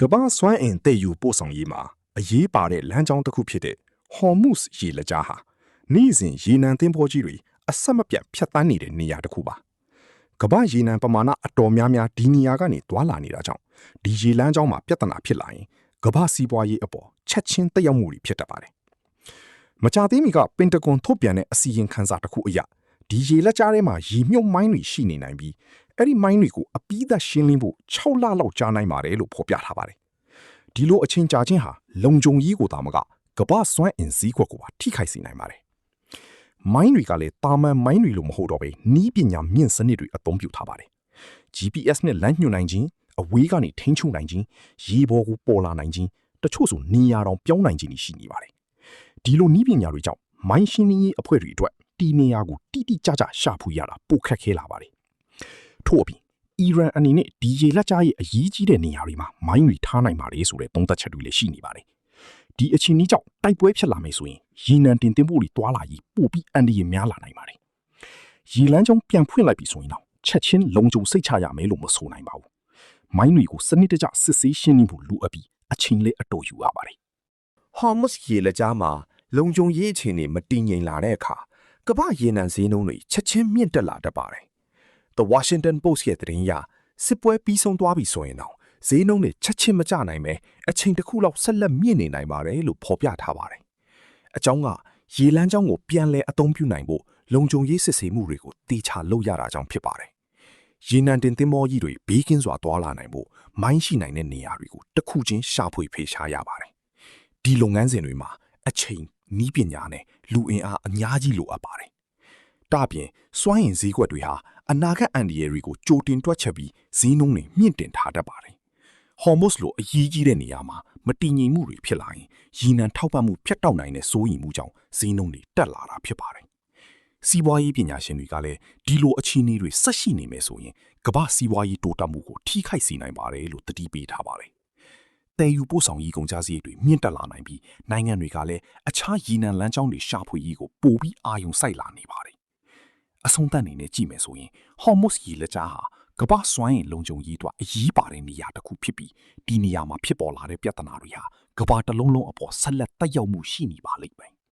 ကမ္ဘာစွမ်းအင်တည်ယူပို့ဆောင်ရေးမှာအရေးပါတဲ့လမ်းကြောင်းတစ်ခုဖြစ်တဲ့ Hormuz ရေလက်ကြားဟာနေ့စဉ်ရေနံသင်္ဘောကြီးတွေအဆက်မပြတ်ဖြတ်သန်းနေတဲ့နေရာတစ်ခုပါကမ္ဘာရေနံပမာဏအတော်များများဒီနေရာကနေတွာလာနေတာကြောင့်ဒီရေလမ်းကြောင်းမှာပြဿနာဖြစ်လာရင်ကမ္ဘာစီးပွားရေးအပေါ်ချက်ချင်းသက်ရောက်မှုတွေဖြစ်တတ်ပါတယ်မကြာသေးမီကပင်တဂွန်ထုတ်ပြန်တဲ့အစီရင်ခံစာတစ်ခုအရဒီရေလက်ကြားထဲမှာရေမြုပ်မိုင်းတွေရှိနေနိုင်ပြီးအဲ့ဒီမိုင်းတွေကိုအပြီးသက်ရှင်းလင်းဖို့6လလောက်ကြာနိုင်ပါတယ်လို့ဖော်ပြထားပါတယ်။ဒီလိုအချိန်ကြာခြင်းဟာလုံခြုံရေးကိုသာမကကမ္ဘာစွမ်းအင်စည်းကွက်ကိုပါထိခိုက်စေနိုင်ပါတယ်။မိုင်းတွေကလည်းတာမန်မိုင်းတွေလိုမဟုတ်တော့ဘဲနီးပညာမြင့်စနစ်တွေအသုံးပြုထားပါတယ်။ GPS နဲ့လမ်းညွှန်နိုင်ခြင်းအဝေးကနေထိန်းချုပ်နိုင်ခြင်းရေပေါ်ကိုပေါ်လာနိုင်ခြင်းတချို့ဆိုနေရာတောင်ပြောင်းနိုင်ခြင်းရှိနေပါတယ်။ဒီလိုနီးပညာတွေကြောင့်မိုင်းရှင်းလင်းရေးအဖွဲ့တွေအတွက်ဒီနေရာကိုတိတိကျကျရှာဖွေရတာပိုခက်ခဲလာပါတယ်။ထို့အပြင်အီရန်အနေနဲ့ဒီရေလက်ကြားရဲ့အရေးကြီးတဲ့နေရာတွေမှာမိုင်းတွေထားနိုင်ပါလေဆိုတဲ့သုံးသပ်ချက်တွေလည်းရှိနေပါတယ်။ဒီအခြေအနေကြောင့်တိုက်ပွဲဖြစ်လာမယ်ဆိုရင်ရေနံတင်သွင်းဖို့တွေတွာလာရေးပိုပြီးအန္တရာယ်များလာနိုင်ပါတယ်။ရေလမ်းကြောင်းပြန်ဖွင့်လိုက်ပြီဆိုရင်တော့ချက်ချင်းလုံခြုံစိတ်ချရမယ်လို့မဆိုနိုင်ပါဘူး။မိုင်းတွေကိုစနစ်တကျစစ်ဆေးရှင်းလင်းဖို့လိုအပ်ပြီးအချိန်လေးအတော်ယူရပါတယ်။ Hormuz ရေလက်ကြားမှာလုံခြုံရေးအခြေအနေမတည်ငြိမ်လာတဲ့အခါကမ္ဘာရေနံဈေးနှုန်းတွေချက်ချင်းမြင့်တက်လာတတ်ပါတယ်။ The Washington Post ရဲ့သတင်းအရစစ်ပွဲပြီးဆုံးသွားပြီဆိုရင်တော့ဈေးနှုန်းတွေချက်ချင်းမကျနိုင်ပဲအချိန်တစ်ခုလောက်ဆက်လက်မြင့်နေနိုင်ပါတယ်လို့ဖော်ပြထားပါတယ်။အကြောင်းကရေလမ်းကြောင်းကိုပြန်လည်အသုံးပြုနိုင်ဖို့လုံခြုံရေးစစ်ဆေးမှုတွေကိုတေချာလုပ်ရတာကြောင့်ဖြစ်ပါတယ်။ရေနံတင်သင်္ဘောကြီးတွေဘေးကင်းစွာသွားလာနိုင်ဖို့မိုင်းရှိနိုင်တဲ့နေရာတွေကိုတစ်ခုချင်းရှာဖွေဖေရှားရပါတယ်။ဒီလုပ်ငန်းစဉ်တွေမှာအချိန်နည်းပညာနဲ့လူအင်အားအများကြီးလိုအပ်ပါတယ်။ဒါပြင်စွမ်းအင်ဈေးကွက်တွေဟာအနာဂတ်အန္တရာယ်တွေကိုကြိုတင်တွက်ချက်ပြီးဈေးနှုန်းတွေမြင့်တင်ထားတတ်ပါတယ်။ Hormuz လိုအရေးကြီးတဲ့နေရာမှာမတည်ငြိမ်မှုတွေဖြစ်လာရင်ရေနံထောက်ပံ့မှုဖြတ်တောက်နိုင်တဲ့စိုးရိမ်မှုကြောင့်ဈေးနှုန်းတွေတက်လာတာဖြစ်ပါတယ်။စီးပွားရေးပညာရှင်တွေကလည်းဒီလိုအခြေအနေတွေဆက်ရှိနေမယ်ဆိုရင်ကမ္ဘာစီးပွားရေးတိုးတက်မှုကိုထိခိုက်စေနိုင်ပါတယ်လို့သတိပေးထားပါတယ်။တည်ယူပို့ဆောင်ရေးကုန်ကျစရိတ်တွေမြင့်တက်လာနိုင်ပြီးနိုင်ငံတွေကလည်းအခြားရေနံလမ်းကြောင်းတွေရှာဖွေရေးကိုပိုပြီးအာရုံစိုက်လာနေပါတယ်။အဆုံးသတ်နေနဲ့ကြည့်မယ်ဆိုရင် Hormuz ရေလက်ကြားဟာကမ္ဘာစွမ်းအင်လုံခြုံရေးအတွက်အရေးပါတဲ့နေရာတစ်ခုဖြစ်ပြီးဒီနေရာမှာဖြစ်ပေါ်လာတဲ့ပြဿနာတွေဟာကမ္ဘာတစ်လုံးလုံးအပေါ်ဆက်လက်သက်ရောက်မှုရှိနေပါလိမ့်မယ်